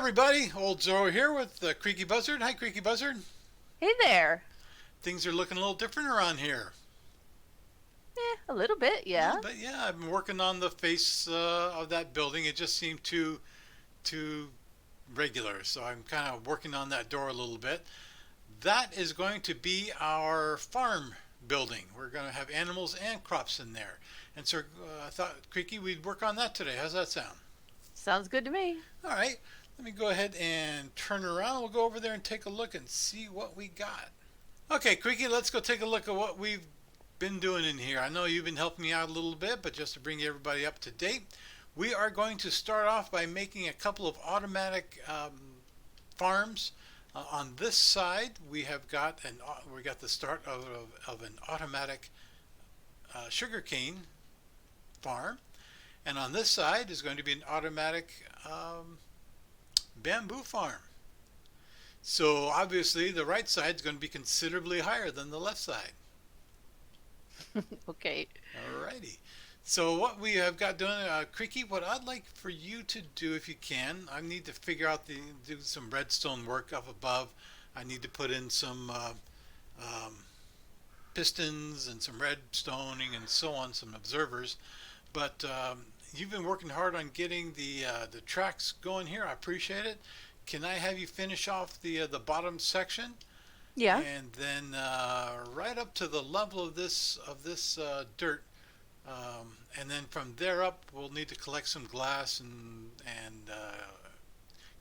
everybody, OldZorro here with CreakyBuzzard. Hi, CreakyBuzzard. Hey there. Things are looking a little different around here. A little bit, A little yeah. bit, yeah. I've been working on the face of that building. It just seemed too regular, so I'm kind of working on that door a little bit. That is going to be our farm building. We're going to have animals and crops in there. And so I thought, Creaky, we'd work on that today. How's that sound? Sounds good to me. All right, let me go ahead and turn around. We'll go over there and take a look and see what we got. Okay, Creaky, let's go take a look at what we've been doing in here. I know you've been helping me out a little bit, but just to bring everybody up to date, we are going to start off by making a couple of automatic farms. On this side, we got the start of an automatic sugarcane farm, and on this side is going to be an automatic bamboo farm. So obviously, the right side is going to be considerably higher than the left side. Okay. Alrighty. So what we have got doing, Creaky, what I'd like for you to do, if you can, I need to figure out do some redstone work up above. I need to put in some um, pistons and some redstoning and so on, some observers. But you've been working hard on getting the tracks going here. I appreciate it. Can I have you finish off the bottom section? Yeah. And then right up to the level of this dirt, and then from there up, we'll need to collect some glass and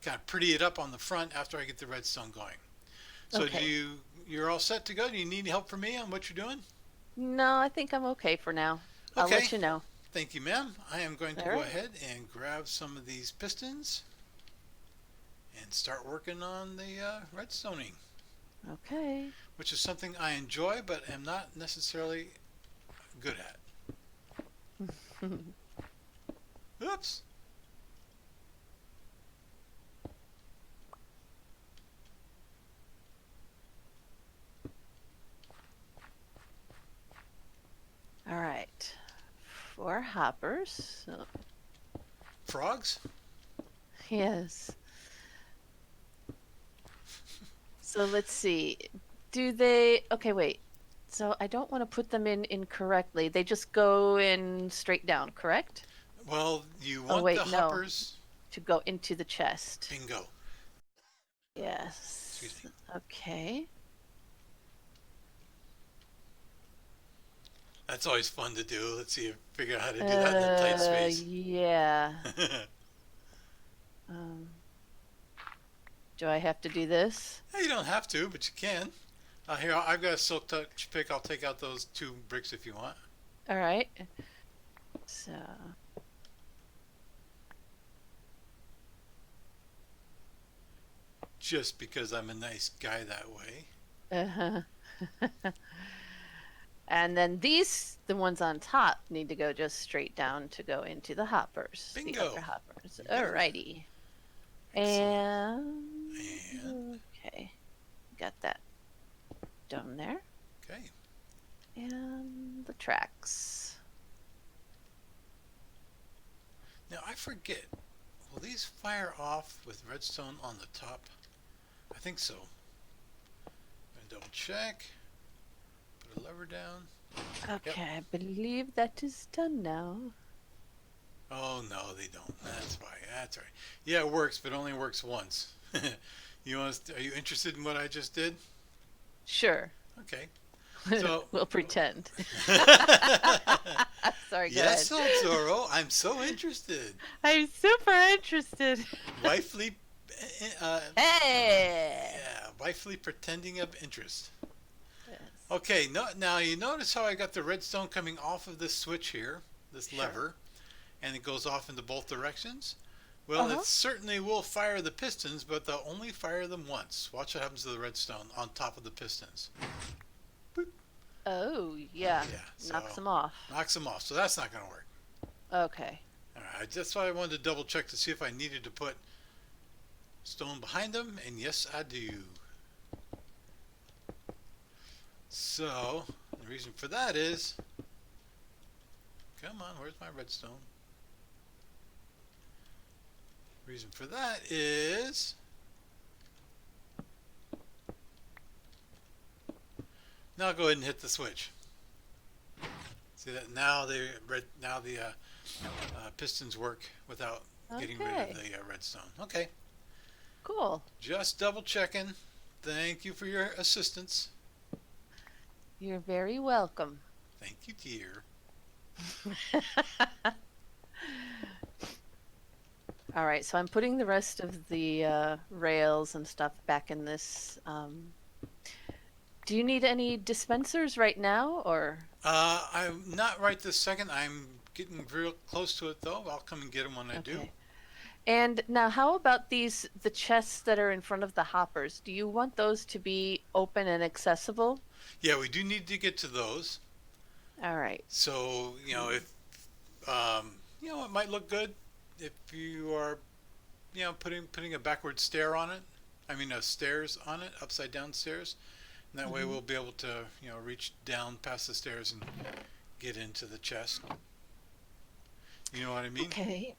kind of pretty it up on the front after I get the redstone going. So Okay. you're all set to go? Do you need help from me on what you're doing? No, I think I'm okay for now. I'll Okay, let you know. thank you, ma'am. I am going to All go right. ahead and grab some of these pistons and start working on the redstoning, Okay. which is something I enjoy but am not necessarily good at. Oops. All right. Four hoppers. Frogs? Yes. So let's see. Do they? Okay, wait. So I don't want to put them in incorrectly. They just go in straight down, correct? Well, you Oh, want the wait, no. hoppers. To go into the chest. Bingo. Excuse Yes. me. Okay. That's always fun to do. Let's see if figure out how to do that in a tight space. Yeah. Um, do I have to do this? Hey, you don't have to, but you can. Here, I've got a silk touch pick. I'll take out those two bricks if you want. All right. So, Just because I'm a nice guy that way. uh-huh. And then these, the ones on top, need to go just straight down to go into the hoppers, the upper Bingo. hoppers. You got it. Alrighty. Excellent. And, And okay, got that done there. okay. And the tracks. Now I forget. Will these fire off with redstone on the top? I think so. I'm gonna double check. Put a lever down. Yep. Okay, I believe that is done now. Oh no, they don't. That's why. That's right. Yeah, it works, but it only works once. Are you interested in what I just did? Sure. Okay. So. We'll pretend. Sorry, go ahead. Yes, old Zorro, I'm so interested. I'm super interested. Wifely, Hey! yeah, wifely pretending of interest. Yes. Okay, no, now you notice how I got the redstone coming off of this switch here, this Sure. lever, and it goes off into both directions? Well, Uh-huh. it certainly will fire the pistons, but they'll only fire them once. Watch what happens to the redstone on top of the pistons. Boop. Oh, yeah. Yeah, so Knocks them off. knocks them off, so that's not going to work. Okay. All right, that's why I wanted to double check to see if I needed to put stone behind them, and yes, I do. So, the reason for that is, come on, where's my redstone? Reason for that is now go ahead and hit the switch. See that now the pistons work without getting rid of Okay. the redstone. Okay, Cool. just double checking. Thank you for your assistance. You're very welcome. Thank you, dear. All right, so I'm putting the rest of the rails and stuff back in this. Do you need any dispensers right now, or? I'm not right this second. I'm getting real close to it though. I'll come and get them when I do. Okay. And now, how about the chests that are in front of the hoppers? Do you want those to be open and accessible? Yeah, we do need to get to those. All right. So if it might look good if you are putting a backward stair on it. I mean, stairs on it, upside down stairs. And that way Mm-hmm. we'll be able to reach down past the stairs and get into the chest. You know what I mean? Okay.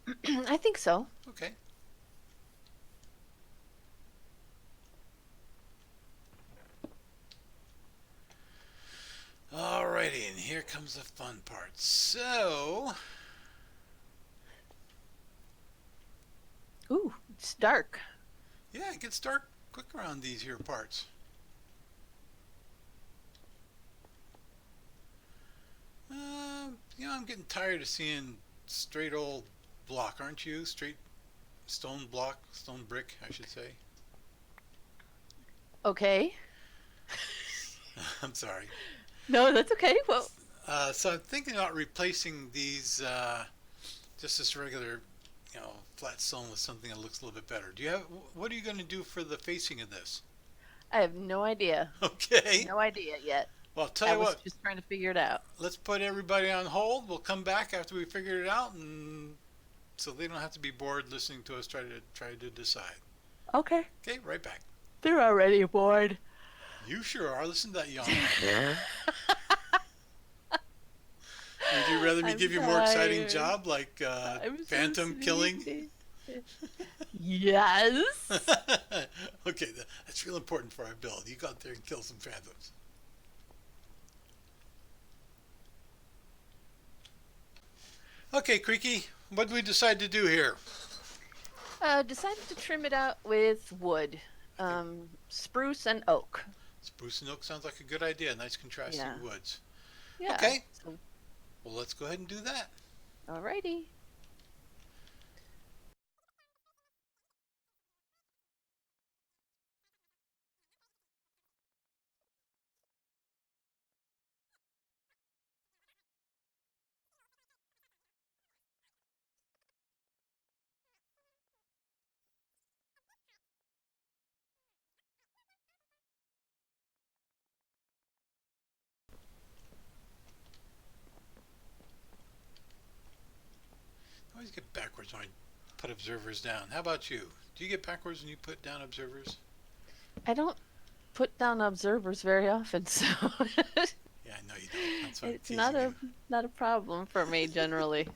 I think so. Okay. Alrighty, and here comes the fun part. So, Ooh, it's dark. yeah, it gets dark quick around these here parts. I'm getting tired of seeing straight old block, aren't you? Straight stone block, stone brick, I should say. Okay. I'm sorry. No, that's okay. Well, So I'm thinking about replacing these, just this regular, flat stone with something that looks a little bit better. What are you going to do for the facing of this? I have no idea. Okay. No idea yet. Well, I'll tell I you was what, just trying to figure it out. let's put everybody on hold. We'll come back after we figure it out, and so they don't have to be bored listening to us try to decide. Okay. Okay, right back. They're already bored. You sure are. Listen to that yawn. Would you rather me I'm give you a more exciting tired. job like I'm so phantom killing? sleepy. Yes. Okay, that's real important for our build. You go out there and kill some phantoms. Okay, Creaky, what did we decide to do here? Decided to trim it out with wood, spruce and oak. Spruce and oak sounds like a good idea. Nice contrasting Yeah. woods. Yeah. Okay, So, well, let's go ahead and do that. alrighty. I always get backwards when I put observers down. How about you? Do you get backwards when you put down observers? I don't put down observers very often, so Yeah, I know you don't. That's why I'm it's teasing you. not a problem for me generally.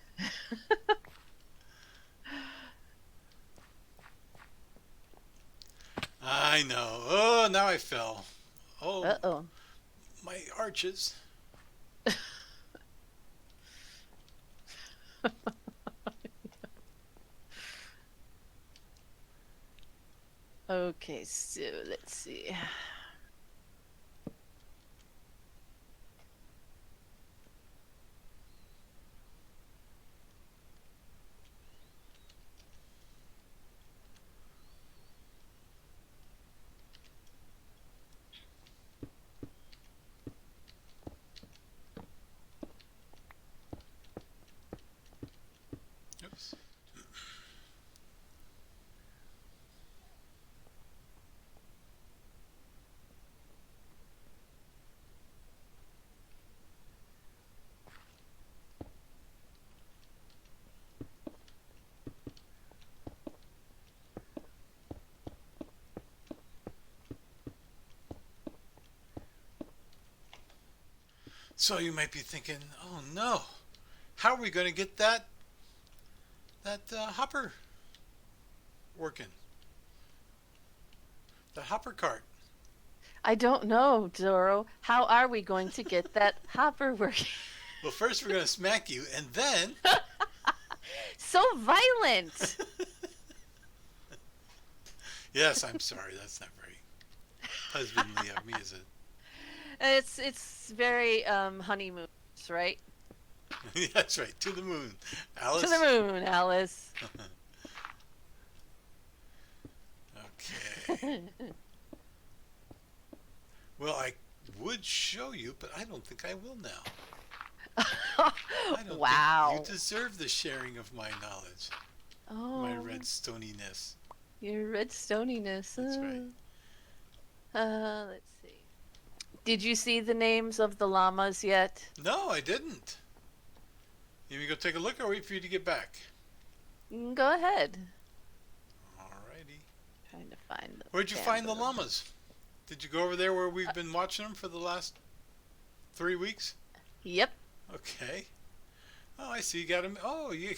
I know. Oh, now I fell. Oh, Uh-oh. my arches. Okay, so let's see. Oops. So you might be thinking, oh no, how are we going to get that hopper? working? The hopper cart. I don't know, Zorro. How are we going to get that hopper working? Well, first we're going to smack you, and then... So violent! Yes, I'm sorry. That's not very husbandly of me, is it? It's very honeymoon, right? That's right. To the moon. To Alice? the moon, Alice. Okay. Well, I would show you, but I don't think I will now. I don't Wow. think you deserve the sharing of my knowledge. Oh, My redstoniness. your redstoniness. That's right. Let's see. Did you see the names of the llamas yet? No, I didn't. You want me to go take a look or wait for you to get back? Go ahead. Alrighty. Trying to find the Where'd you find the camera. llamas? Did you go over there where we've been watching them for the last 3 weeks? Yep. Okay. Oh, I see. You got him. Oh, you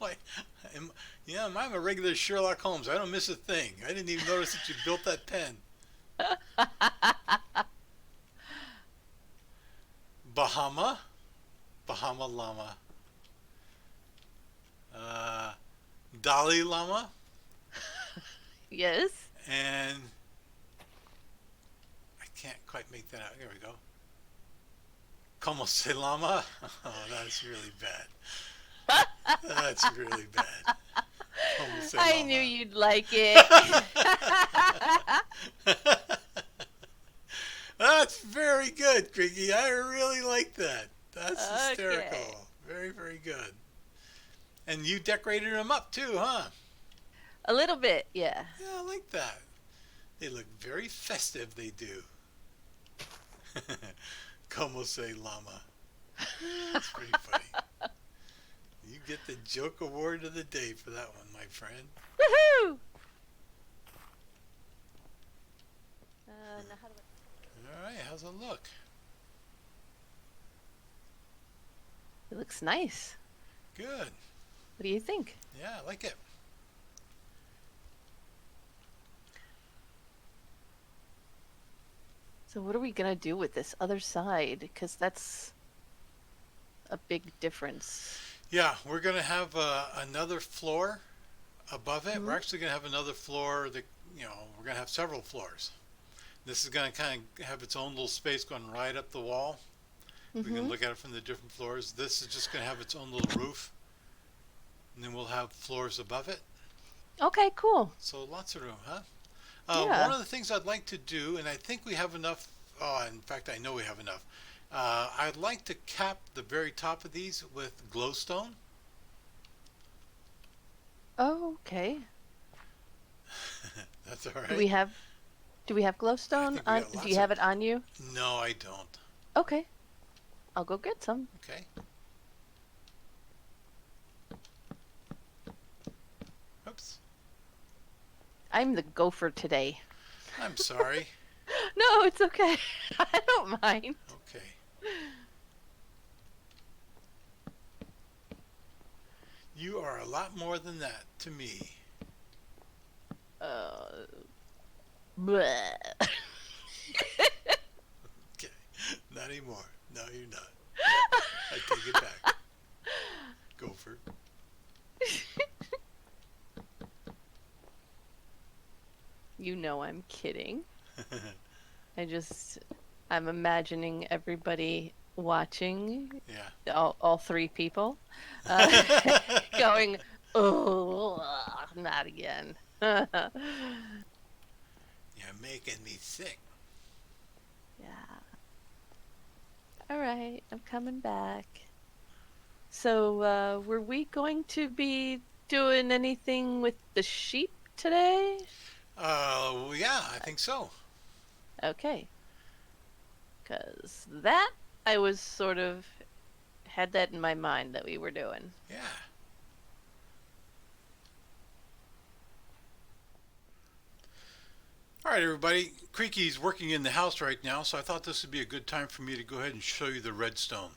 boy. I'm a regular Sherlock Holmes. I don't miss a thing. I didn't even notice that you built that pen. Bahama llama. Dalai Lama. Yes. And I can't quite make that out. There we go. Como se llama? Oh, that's really bad. That's really bad. Como se I llama. knew you'd like it. That's very good, Creaky. I really like that. That's hysterical. Okay. Very, very good. And you decorated them up too, huh? A little bit, yeah. Yeah, I like that. They look very festive, they do. Como se llama. That's pretty funny. You get the joke award of the day for that one, my friend. Woohoo! Now how do I... All right, how's it look? It looks nice. Good. What do you think? Yeah, I like it. So what are we gonna do with this other side? Because that's a big difference. Yeah, we're going to have another floor above it. Mhm. We're actually going to have another floor that, we're going to have several floors. This is going to kind of have its own little space going right up the wall. We can look at it from the different floors. This is just going to have its own little roof. And then we'll have floors above it. Okay, cool. So lots of room, huh? Yeah. One of the things I'd like to do, and I think we have enough, in fact, I know we have enough. I'd like to cap the very top of these with glowstone. Oh, okay. That's all right. Do we have I glowstone think we on? got Do lots you have of- it on you? No, I don't. Okay. I'll go get some. Okay. Oops. I'm the gopher today. I'm sorry. No, it's okay. I don't mind. Okay. You are a lot more than that to me. Bleh. Okay. Not anymore. No, you're not. I take it back. Gopher. You know I'm kidding. I'm imagining everybody watching, Yeah. all three people, going, oh, not again. You're making me sick. Yeah. All right, I'm coming back. So, were we going to be doing anything with the sheep today? Yeah, I think so. Okay. Because that, I was sort of, had that in my mind that we were doing. Yeah. All right, everybody. Creaky's working in the house right now, so I thought this would be a good time for me to go ahead and show you the redstone.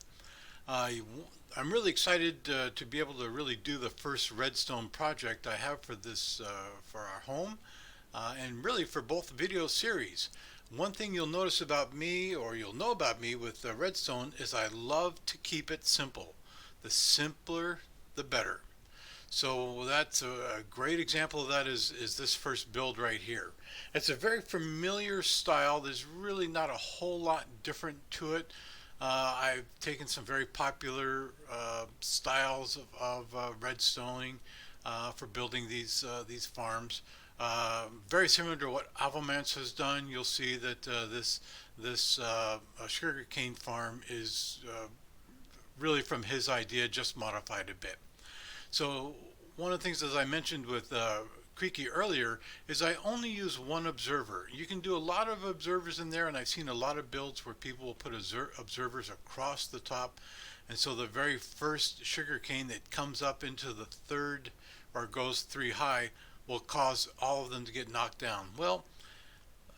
I'm really excited to be able to really do the first redstone project I have for this for our home, and really for both video series. One thing you'll notice about me, or you'll know about me with redstone, is I love to keep it simple. The simpler, the better. So that's a great example of that is this first build right here. It's a very familiar style. There's really not a whole lot different to it. I've taken some very popular styles of redstoning for building these farms. Very similar to what Avomance has done. You'll see that this sugarcane farm is really from his idea, just modified a bit. So one of the things, as I mentioned with Creaky earlier, is I only use one observer. You can do a lot of observers in there, and I've seen a lot of builds where people will put observers across the top. And so the very first sugarcane that comes up into the third or goes 3 high will cause all of them to get knocked down. Well,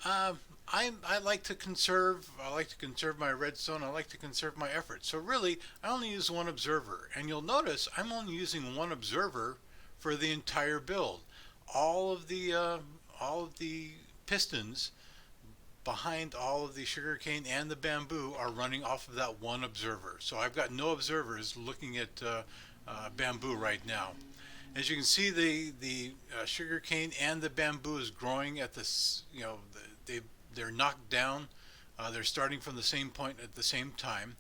uh, I like to conserve. I like to conserve my redstone. I like to conserve my effort. So really, I only use one observer. And you'll notice I'm only using one observer for the entire build. All of the pistons behind all of the sugarcane and the bamboo are running off of that one observer. So I've got no observers looking at bamboo right now. As you can see, the sugarcane and the bamboo is growing at this. They're knocked down. They're starting from the same point at the same time,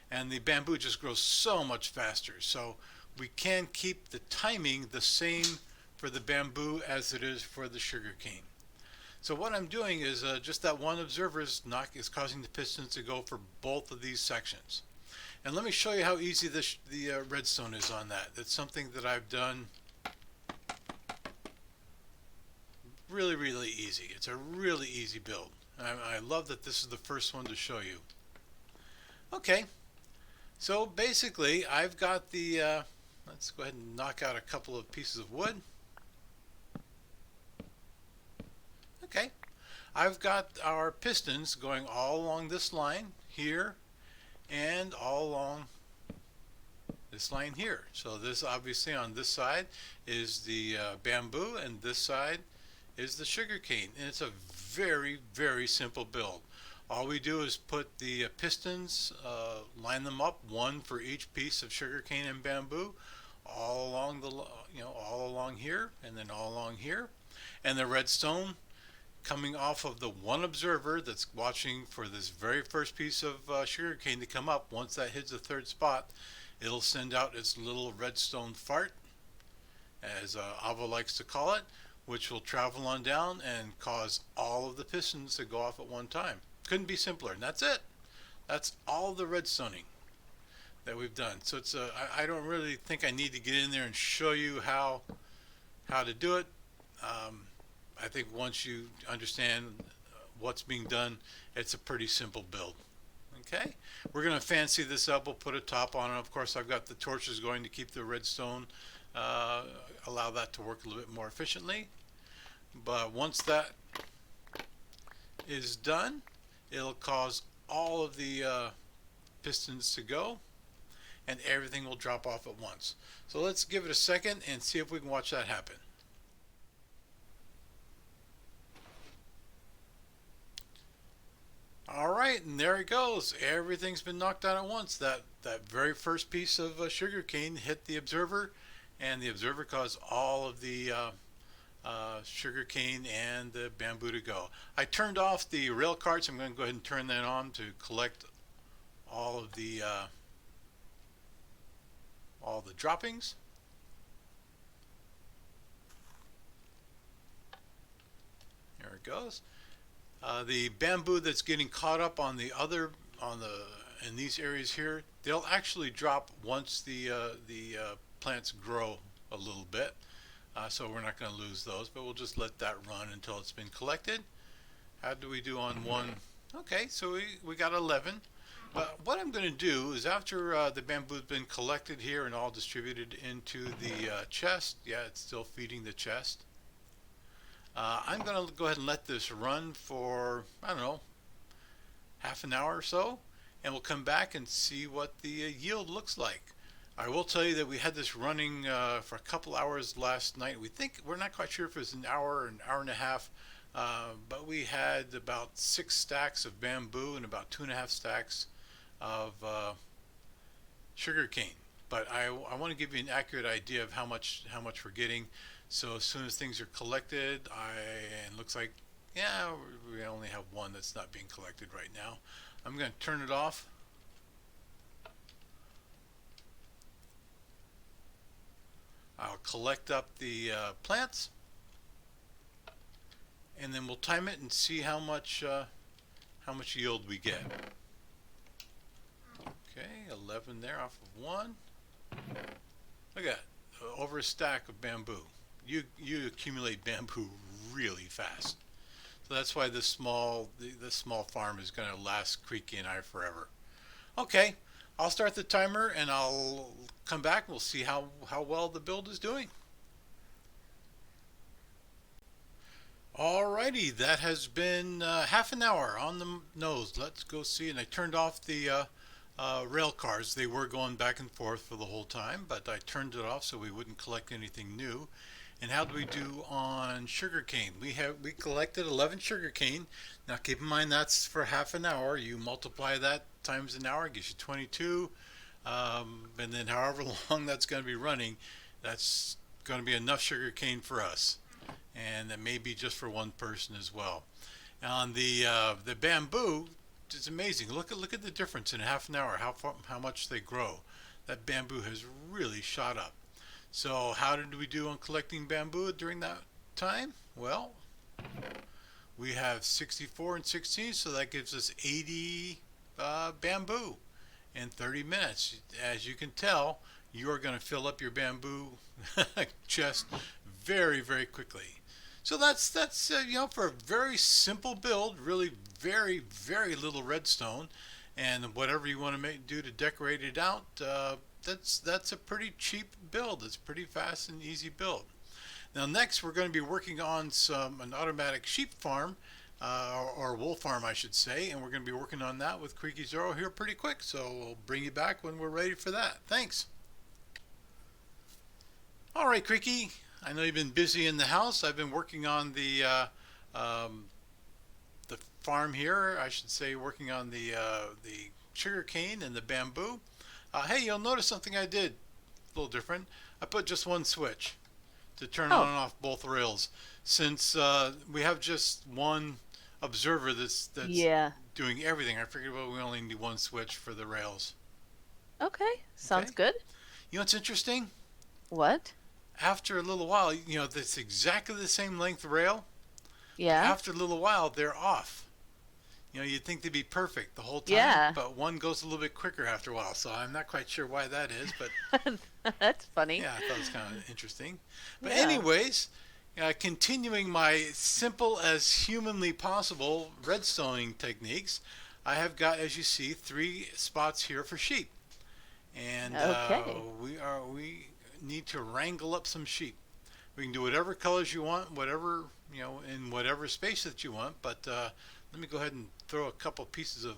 and the bamboo just grows so much faster. So we can keep the timing the same for the bamboo as it is for the sugarcane. So what I'm doing is just that one observer is causing the pistons to go for both of these sections. And let me show you how easy the redstone is on that. That's something that I've done really, really easy. It's a really easy build. I love that this is the first one to show you. Okay, so basically I've got the, let's go ahead and knock out a couple of pieces of wood. Okay, I've got our pistons going all along this line here and all along this line here. So this, obviously, on this side is the bamboo, and this side is the sugarcane. And it's a very, very simple build. All we do is put the pistons, line them up, one for each piece of sugarcane and bamboo, all along all along here, and then all along here. And the redstone coming off of the one observer that's watching for this very first piece of sugarcane to come up. Once that hits the third spot, it'll send out its little redstone fart, as Ava likes to call it, which will travel on down and cause all of the pistons to go off at one time. Couldn't be simpler, and that's it. That's all the redstoning that we've done. So it's I don't really think I need to get in there and show you how to do it. I think once you understand what's being done, it's a pretty simple build. Okay, we're going to fancy this up. We'll put a top on it. Of course, I've got the torches going to keep the redstone, allow that to work a little bit more efficiently. But once that is done, it'll cause all of the pistons to go, and everything will drop off at once. So let's give it a second and see if we can watch that happen. All right, and there it goes. Everything's been knocked down at once. That very first piece of sugarcane hit the observer, and the observer caused all of the sugarcane and the bamboo to go. I turned off the rail carts. I'm going to go ahead and turn that on to collect all the droppings. There it goes. The bamboo that's getting caught up on in these areas here, they'll actually drop once the plants grow a little bit. So we're not going to lose those, but we'll just let that run until it's been collected. How do we do on one? Okay, so we got 11. But what I'm going to do is, after the bamboo's been collected here and all distributed into the chest, yeah, it's still feeding the chest. I'm going to go ahead and let this run for, I don't know, half an hour or so, and we'll come back and see what the yield looks like. I will tell you that we had this running for a couple hours last night. We're not quite sure if it was an hour and a half, but we had about 6 stacks of bamboo and about 2.5 stacks of sugar cane. But I want to give you an accurate idea of how much we're getting. So as soon as things are collected, and it looks like yeah we only have one that's not being collected right now. I'm going to turn it off. I'll collect up the plants, and then we'll time it and see how much yield we get. Okay, 11 there off of one. Look at that, over a stack of bamboo. You accumulate bamboo really fast, so that's why this small farm is going to last Creaky and I forever. Okay, I'll start the timer and I'll come back. We'll see how well the build is doing. Alrighty, that has been half an hour on the nose. Let's go see. And I turned off the rail cars. They were going back and forth for the whole time, but I turned it off so we wouldn't collect anything new. And how do we do on sugarcane? We collected 11 sugarcane. Now keep in mind that's for half an hour. You multiply that times an hour, it gives you 22. And then however long that's going to be running, that's going to be enough sugarcane for us. And that may be just for one person as well. On the bamboo, it's amazing. Look at the difference in half an hour. How much they grow. That bamboo has really shot up. So how did we do on collecting bamboo during that time? Well, we have 64 and 16, so that gives us 80 bamboo in 30 minutes. As you can tell, you are going to fill up your bamboo chest very, very quickly. So that's for a very simple build, really very, very little redstone, and whatever you want to do to decorate it out. That's a pretty cheap build. It's pretty fast and easy build. Now next we're going to be working on an automatic sheep farm, or wool farm I should say, and we're going to be working on that with CreakyZorro here pretty quick. So we'll bring you back when we're ready for that. Thanks. All right, Creaky. I know you've been busy in the house. I've been working on the farm here. I should say working on the sugar cane and the bamboo. Hey, you'll notice something I did a little different. I put just one switch to turn on and off both rails, since we have just one observer that's Yeah. doing everything. I figured, well, we only need one switch for the rails. Okay. Sounds Okay. good. You know what's interesting? What? After a little while, that's exactly the same length rail. Yeah. After a little while, they're off. You'd think they'd be perfect the whole time, Yeah. but one goes a little bit quicker after a while. So I'm not quite sure why that is, but That's funny. yeah, I thought it was kind of interesting. But Yeah. anyways, continuing my simple as humanly possible redstoning techniques, I have got, as you see, 3 spots here for sheep, and Okay. we need to wrangle up some sheep. We can do whatever colors you want, whatever in whatever space that you want. But let me go ahead and throw a couple pieces of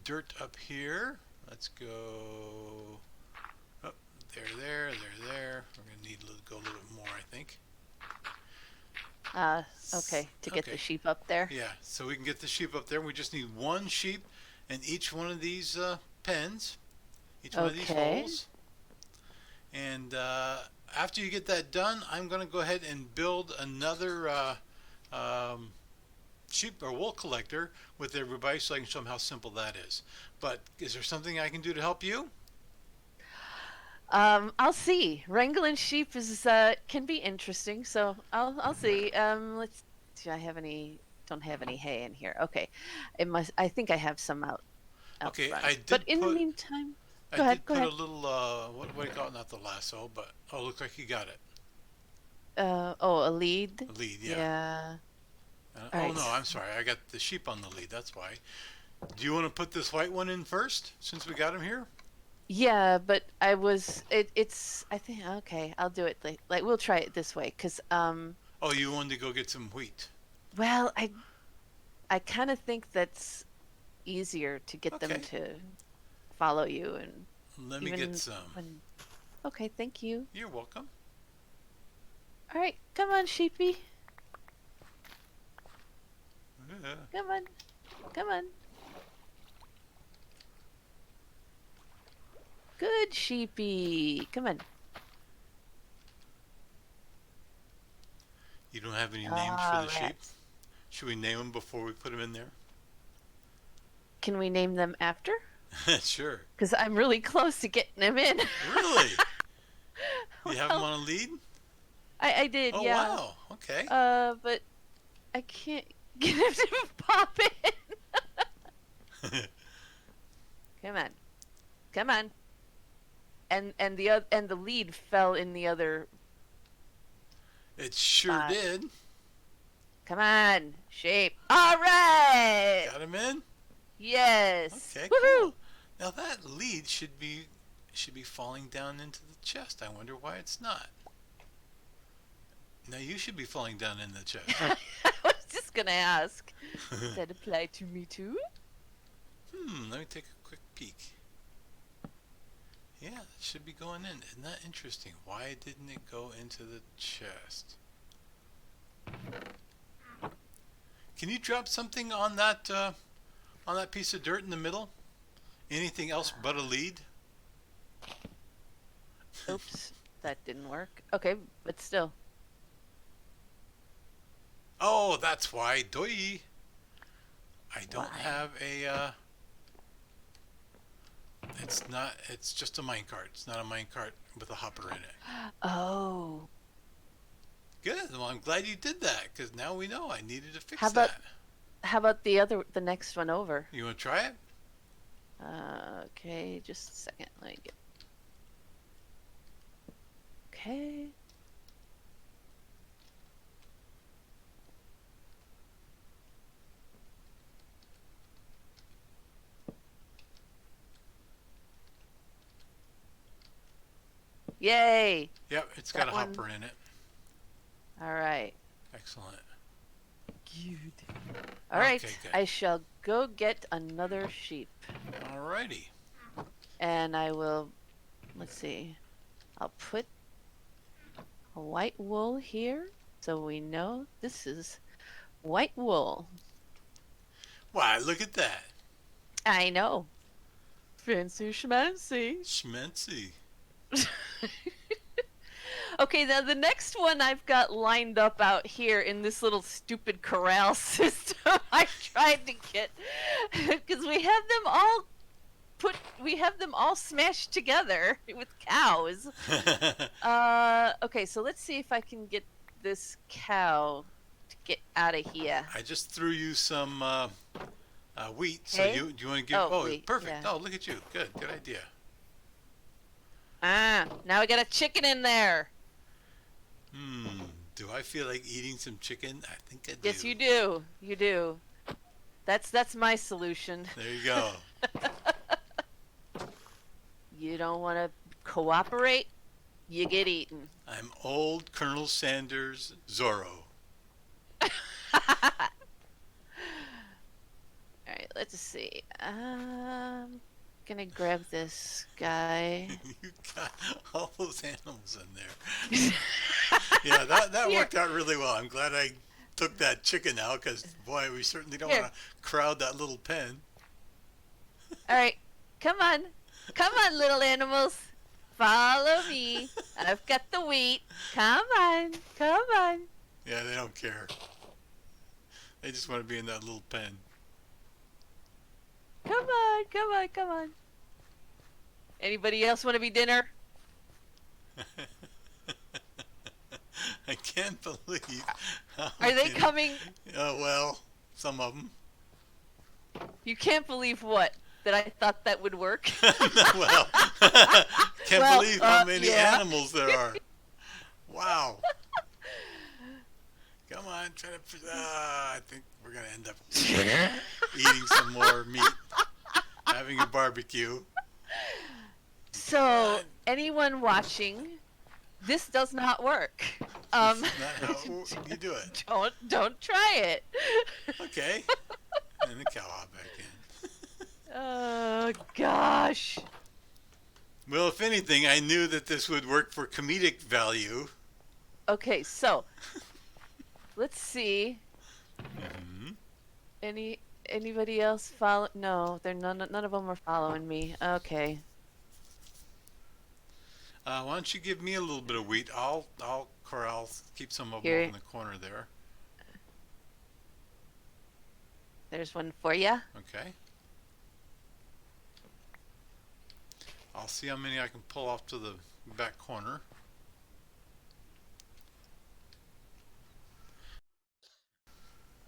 dirt up here. Let's go. Oh, there. We're gonna need to go a little bit more, I think. Okay. To get Okay. the sheep up there. Yeah, so we can get the sheep up there. We just need one sheep in each one of these pens, each one of these Okay. holes. And after you get that done, I'm going to go ahead and build another sheep or wool collector with everybody, so I can show them how simple that is. But is there something I can do to help you? I'll see. Wrangling sheep is can be interesting, so I'll see. Let's. Do I have any? Don't have any hay in here. Okay, it must. I think I have some out Okay, front. I did But in the put meantime, I go ahead. did Go put a ahead. little what do you call it? Not the lasso, but looks like you got it. Oh, a lead. The lead, yeah. Yeah. All Oh right. no, I'm sorry. I got the sheep on the lead. That's why. Do you want to put this white one in first, since we got him here? Yeah, but I was. It's. I think. Okay, I'll do it. Like we'll try it this way, cause Oh, you wanted to go get some wheat. well, I kind of think that's easier to get them Okay. to follow you and Let me even get some. when. Okay, thank you. You're welcome. All right, come on, sheepy. Yeah. Come on, come on. Good sheepy. Come on. You don't have any names for All the right. sheep? Should we name them before we put them in there? Can we name them after? Sure. Because I'm really close to getting them in. Really? You have them Well, on a lead? I did, Oh, yeah. wow. Okay. But I can't get him to pop in. Come on, come on. And the lead fell in the other It sure spot. did. Come on, shape. All right. Got him in? Yes. Okay, Woohoo. cool. Now that lead should be falling down into the chest. I wonder why it's not. Now you should be falling down in the chest. I was just gonna ask. Does that apply to me too? Let me take a quick peek. Yeah, it should be going in. Isn't that interesting? Why didn't it go into the chest? Can you drop something on that piece of dirt in the middle? Anything else but a lead? Oops, that didn't work. Okay, but still. Oh, that's why. Doi. I don't Why? have a. It's just a minecart. It's not a minecart with a hopper in it. Oh. Good. Well, I'm glad you did that because now we know I needed to fix How about that. how about the next one over? You want to try it? Okay, just a second. Let me get. Okay. Yay! Yep, it's That got a one. hopper in it. All right. Excellent. Good. All right. Okay, good. I shall go get another sheep, Alrighty. and I will. Let's see. I'll put a white wool here, so we know this is white wool. Why, look at that. I know. Fancy schmancy. Schmancy. Okay, now the next one I've got lined up out here in this little stupid corral system I tried to get because we have them all smashed together with cows. Okay, so let's see if I can get this cow to get out of here. I just threw you some wheat. So Hay? do you want to give? Oh, Oh, wheat, perfect. yeah. Oh, look at you. Good idea. Now we got a chicken in there. Do I feel like eating some chicken? I think I do. Yes, you do. You do. That's my solution. There you go. You don't want to cooperate, you get eaten. I'm old Colonel Sanders Zorro. Alright, let's see. Gonna grab this guy. You got all those animals in there. Yeah, that Here. worked out really well. I'm glad I took that chicken out because, boy, we certainly don't Here. want to crowd that little pen. Alright, come on. Come on, little animals. Follow me. I've got the wheat. Come on. Come on. Yeah, they don't care. They just want to be in that little pen. Come on. Come on. Come on. Anybody else want to be dinner? I can't believe. Are they coming? Well, some of them. You can't believe what? That I thought that would work? Well, can't Well, believe how many yeah. animals there are. Wow. Come on, try to. I think we're gonna end up eating some more meat, having a barbecue. So, anyone watching, this does not work. That's not how you do it. Don't try it. Okay. And the cow hop back in. Oh gosh. Well, if anything, I knew that this would work for comedic value. Okay, so let's see. Hmm. Anybody else follow? No, they're none of them are following me. Okay. Why don't you give me a little bit of wheat? I'll corral, keep some of them over in Here, the corner there. there's one for you. Okay. I'll see how many I can pull off to the back corner.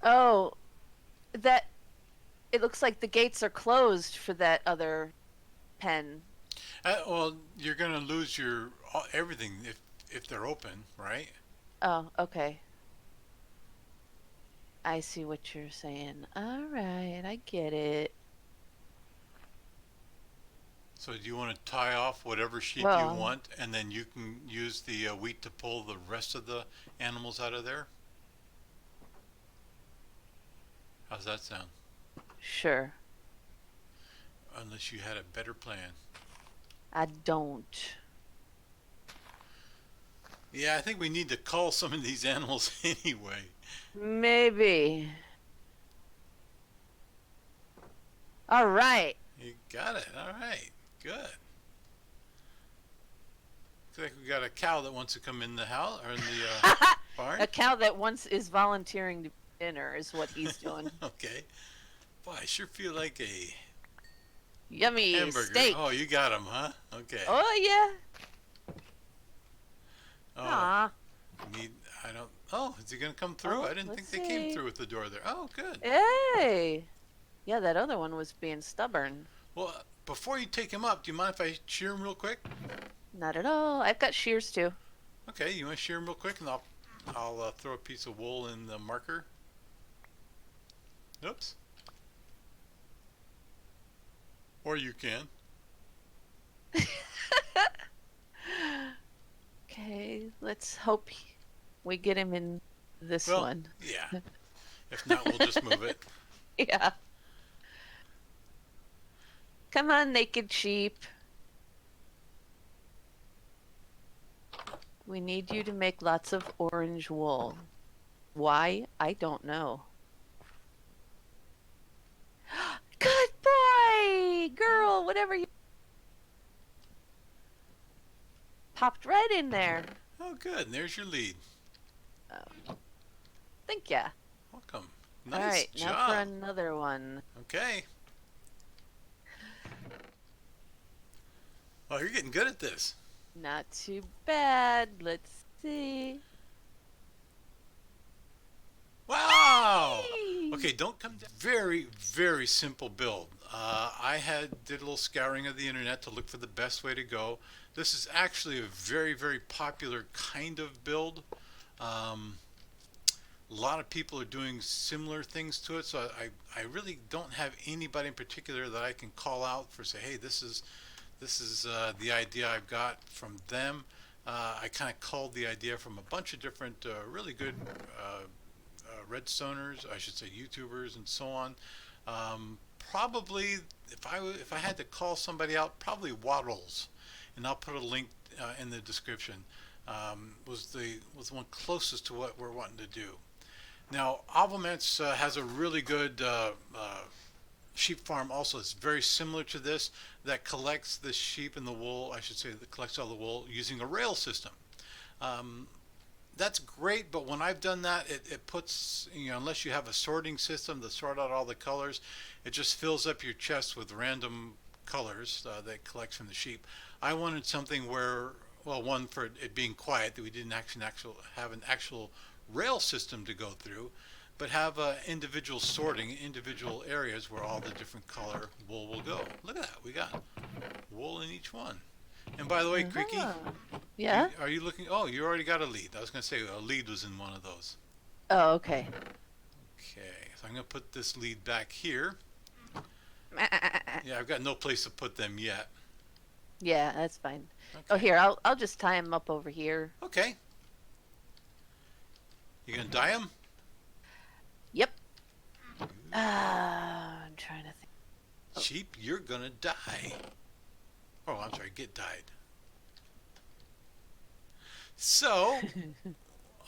Oh, that it looks like the gates are closed for that other pen. Well, you're gonna lose your everything if they're open, right? Oh, okay. I see what you're saying. All right, I get it. So do you want to tie off whatever sheep you Well, want, and then you can use the wheat to pull the rest of the animals out of there? How's that sound? sure. Unless you had a better plan. I don't. Yeah, I think we need to call some of these animals anyway. Maybe. All right. You got it. All right. Good. Looks like we got a cow that wants to come in the house or in the barn. A cow that once is volunteering to dinner is what he's doing. Okay. Boy, I sure feel like a Yummy hamburger. steak. Oh, you got him, huh? Okay. Oh yeah. Oh, Aw. need. I don't. Oh, is he gonna come through? Oh, I didn't think let's they came see. through with the door there. Oh, good. Hey. Yeah, that other one was being stubborn. Well, before you take him up, do you mind if I shear him real quick? Not at all. I've got shears too. Okay, you want to shear him real quick, and I'll throw a piece of wool in the marker. Oops. Or you can. Okay, let's hope we get him in this Well, one. yeah. If not, we'll just move it. Yeah. Come on, naked sheep. We need you to make lots of orange wool. Why? I don't know. Good boy! Girl, whatever you popped right in there. Oh, good. And there's your lead. Thank ya. Welcome. All Nice right, job. now for another one. Okay. Oh, you're getting good at this. Not too bad. Let's see. Wow. Hey! Okay, don't come down. Very, very simple build. Did a little scouring of the internet to look for the best way to go. This is actually a very, very popular kind of build. Um, a lot of people are doing similar things to it, so I really don't have anybody in particular that I can call out for say, hey, this is the idea I've got from them. I kind of culled the idea from a bunch of different really good Redstoners, I should say YouTubers and so on. Probably, if I had to call somebody out, probably Wattles, and I'll put a link in the description. Was the one closest to what we're wanting to do. Now, Avomance has a really good sheep farm also. It's very similar to this that collects the sheep and the wool, I should say, that collects all the wool using a rail system. Um, that's great, but when I've done that, it puts, unless you have a sorting system to sort out all the colors, it just fills up your chest with random colors that it collects from the sheep. I wanted something where, well, one, for it being quiet, that we didn't actually have an actual rail system to go through, but have individual sorting, individual areas where all the different color wool will go. Look at that, we got wool in each one. And by the way, Creaky, Ah. Yeah? are you looking? Oh, you already got a lead. I was going to say a lead was in one of those. Oh, okay. Okay, so I'm going to put this lead back here. Yeah, I've got no place to put them yet. Yeah, that's fine. Okay. Oh, here, I'll just tie him up over here. Okay. You going to dye them? Yep. I'm trying to think. Oh. Sheep, you're gonna die. Oh, I'm sorry, get died. So,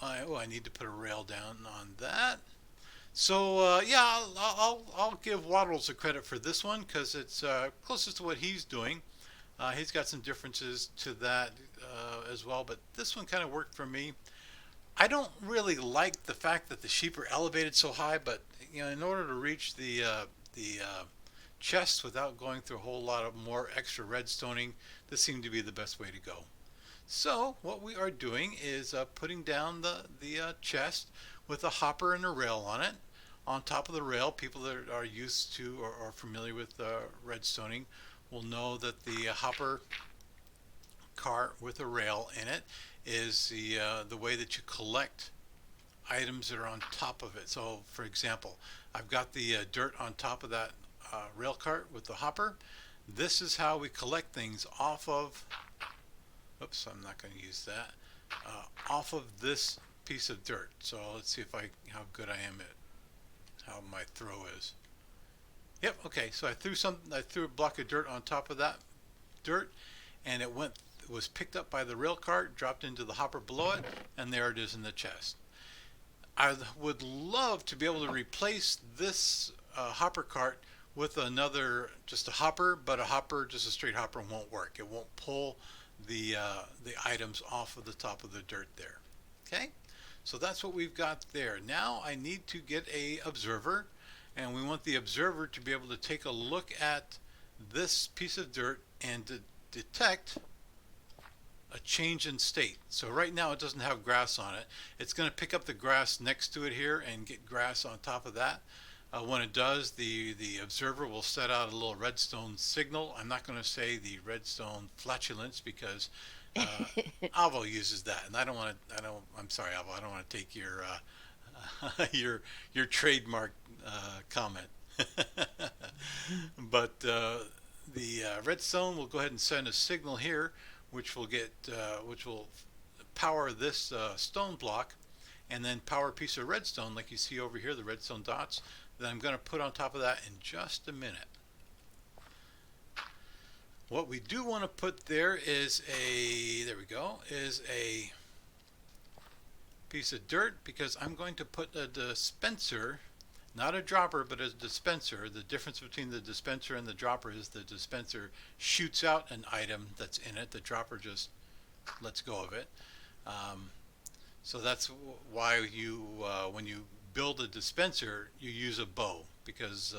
I need to put a rail down on that. So yeah, I'll give Wattles the credit for this one because it's closest to what he's doing. He's got some differences to that as well, but this one kind of worked for me. I don't really like the fact that the sheep are elevated so high, but in order to reach the chest without going through a whole lot of more extra redstoning, this seemed to be the best way to go. So what we are doing is putting down the chest with a hopper and a rail on it. On top of the rail, people that are used to or are familiar with redstoning will know that the hopper cart with a rail in it is the way that you collect items that are on top of it. So, for example, I've got the dirt on top of that rail cart with the hopper. This is how we collect things off of. Oops, I'm not going to use that. Off of this piece of dirt. So let's see if how good I am at how my throw is. Yep. Okay. So I threw a block of dirt on top of that dirt, and it was picked up by the rail cart, dropped into the hopper below it, and there it is in the chest. I would love to be able to replace this hopper cart with just a hopper, but just a straight hopper won't work. It won't pull the items off of the top of the dirt there. Okay, so that's what we've got there. Now I need to get a observer, and we want the observer to be able to take a look at this piece of dirt and to detect a change in state. So right now it doesn't have grass on it. It's going to pick up the grass next to it here and get grass on top of that. When it does, the observer will set out a little redstone signal. I'm not going to say the redstone flatulence because Avo uses that, and I don't want to. I'm sorry, Avo. I don't want to take your your trademark comment. But the redstone will go ahead and send a signal here, which will power this stone block, and then power a piece of redstone, like you see over here, the redstone dots, that I'm going to put on top of that in just a minute. What we do want to put there is there we go, is a piece of dirt, because I'm going to put a dispenser, not a dropper, but a dispenser. The difference between the dispenser and the dropper is the dispenser shoots out an item that's in it. The dropper just lets go of it. So that's why when you build a dispenser, you use a bow, because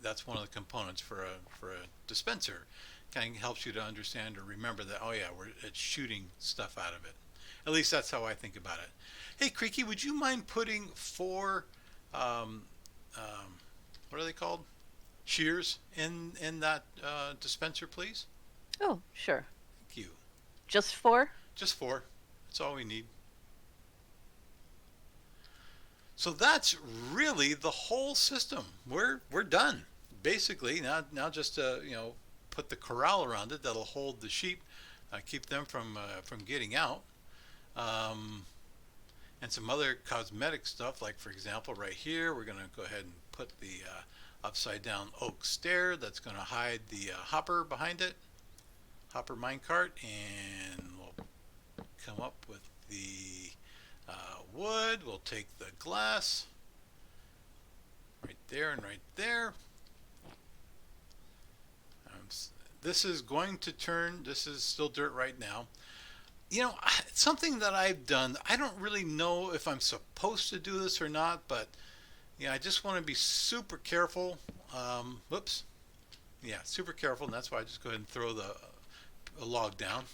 that's one of the components for a dispenser. Kind of helps you to understand or remember that, oh yeah, it's shooting stuff out of it. At least that's how I think about it. Hey, Creaky, would you mind putting 4 what are they called? Shears in that dispenser, please? Oh, sure. Thank you. Just 4? Just 4. That's all we need. So that's really the whole system. We're done. Basically, now just put the corral around it that'll hold the sheep, keep them from getting out, and some other cosmetic stuff. Like, for example, right here, we're going to go ahead and put the upside down oak stair that's going to hide the hopper behind it, hopper minecart, and we'll come up with the wood. We'll take the glass right there and right there. This is going to turn, this is still dirt right now. Something that I've done, I don't really know if I'm supposed to do this or not, but I just want to be super careful. Whoops. Yeah, super careful, and that's why I just go ahead and throw a log down.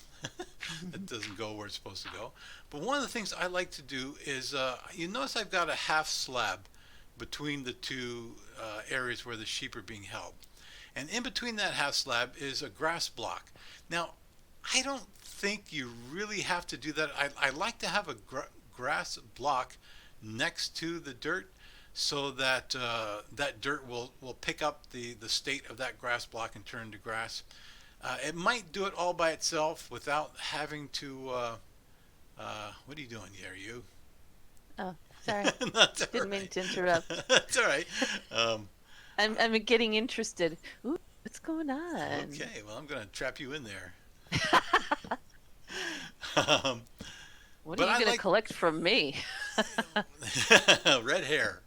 It doesn't go where it's supposed to go. But one of the things I like to do is, you notice I've got a half slab between the two areas where the sheep are being held. And in between that half slab is a grass block. Now, I don't think you really have to do that. I like to have a grass block next to the dirt, so that that dirt will pick up the state of that grass block and turn to grass. It might do it all by itself without having to. What are you doing here, you? Oh, sorry. That's all Didn't mean right. to interrupt. That's all right. I'm getting interested. Ooh, what's going on? Okay, well, I'm going to trap you in there. um, What are but you I gonna like collect from me? red hair.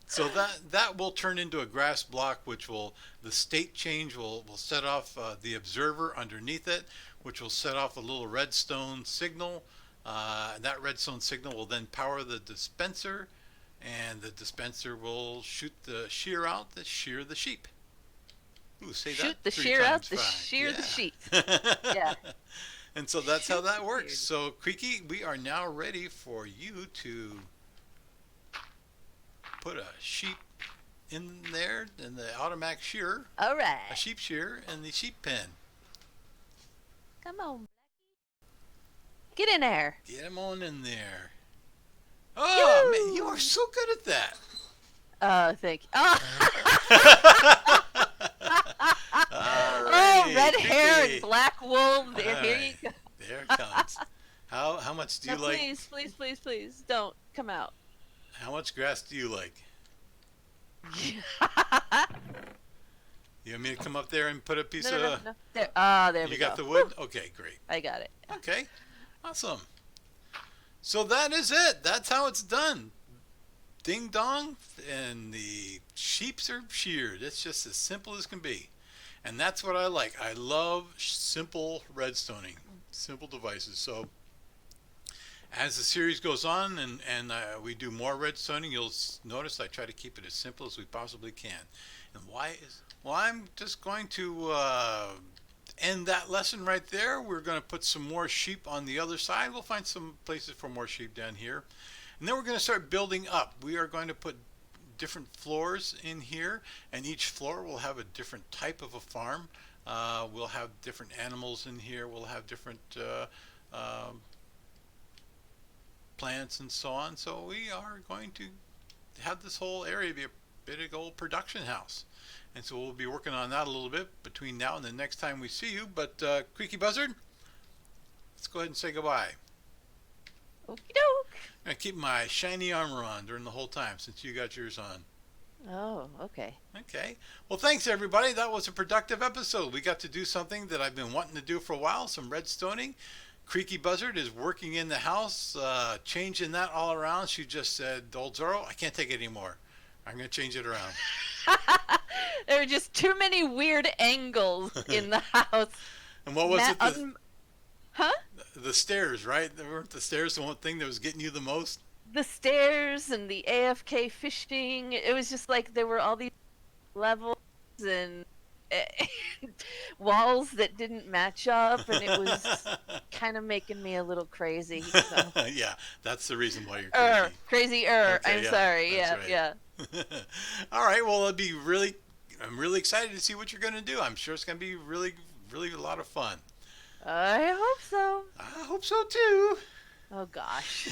So that will turn into a grass block, which will the state change will set off the observer underneath it, which will set off a little redstone signal. That redstone signal will then power the dispenser, and the dispenser will shoot the shear out that shear the sheep. Ooh, say that Shoot the three shear out, times the fast. shear the sheep. Yeah. Yeah. And so that's how Shoot that the works. shear. So, Creaky, we are now ready for you to put a sheep in there in the automatic shearer, All a right. sheep shearer, and the sheep pen. Come on. Get in there. Get them on in there. Oh, man, you are Yoo! so good at that. Thank you. Oh, oh, Alrighty, red hair and Creaky. black wool. All Here you right, go. there it comes. How much do No, you like? please, please, please, please, don't come out. How much grass do you like? You want me to come up there and put a piece No, no, no, of? no. There. Ah, there You we got go. the Whew, wood? Okay, great. I got it. Okay, awesome. So that is it. That's how it's done. Ding dong, and the sheeps are sheared. It's just as simple as can be. And that's what I like. I love simple redstoning, simple devices. So as the series goes on and we do more redstoning, you'll notice I try to keep it as simple as we possibly can. And why is, well, I'm just going to end that lesson right there. We're going to put some more sheep on the other side. We'll find some places for more sheep down here. And then we're going to start building up. We are going to put different floors in here, and each floor will have a different type of a farm. We'll have different animals in here. We'll have different plants and so on. So we are going to have this whole area be a big old production house. And so we'll be working on that a little bit between now and the next time we see you. But CreakyBuzzard, let's go ahead and say goodbye. Okie doke. I keep my shiny armor on during the whole time since you got yours on. Oh, okay. Okay. Well, thanks everybody. That was a productive episode. We got to do something that I've been wanting to do for a while, some redstoning. CreakyBuzzard is working in the house, changing that all around. She just said, OldZorro, I can't take it anymore. I'm going to change it around. There were just too many weird angles in the house. And what was it? Huh? The stairs, right? Weren't the stairs the one thing that was getting you the most? The stairs and the AFK fishing. It was just like there were all these levels and walls that didn't match up, and it was kind of making me a little crazy. So. Yeah, that's the reason why you're crazy. Crazy. Okay, I'm yeah, sorry. that's Yeah, right. yeah. All right. Well, I'm really excited to see what you're going to do. I'm sure it's going to be really, really a lot of fun. I hope so. I hope so too. Oh gosh.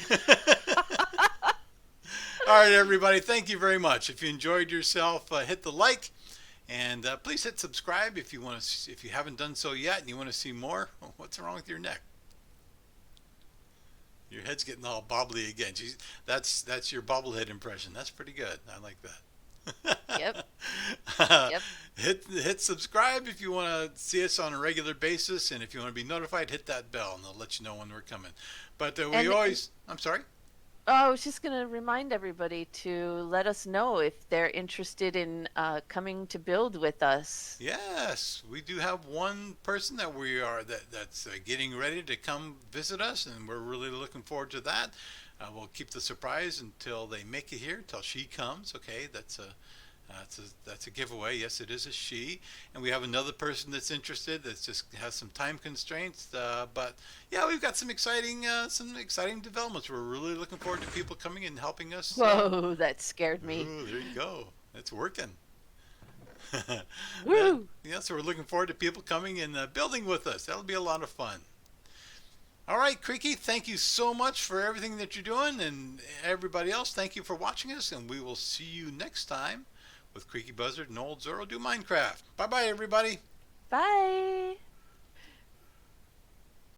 All right, everybody. Thank you very much. If you enjoyed yourself, hit the like, and please hit subscribe if you want to. If you haven't done so yet, and you want to see more. Oh, what's wrong with your neck? Your head's getting all bobbly again. Jeez, that's your bobblehead impression. That's pretty good. I like that. Yep. Yep. Hit subscribe if you want to see us on a regular basis, and if you want to be notified, hit that bell, and they'll let you know when we're coming. But I'm sorry. Oh, I was just going to remind everybody to let us know if they're interested in coming to build with us. Yes, we do have one person that's getting ready to come visit us, and we're really looking forward to that. We'll keep the surprise until they make it here, till she comes. Okay, that's a giveaway. Yes, it is a she. And we have another person that's interested that just has some time constraints. But yeah, we've got some exciting developments. We're really looking forward to people coming and helping us. Whoa, that scared me. Ooh, there you go. It's working. Woo! Yeah, so we're looking forward to people coming and building with us. That'll be a lot of fun. All right, Creaky, thank you so much for everything that you're doing, and everybody else, thank you for watching us, and we will see you next time with CreakyBuzzard and OldZorro do Minecraft. Bye-bye, everybody. Bye.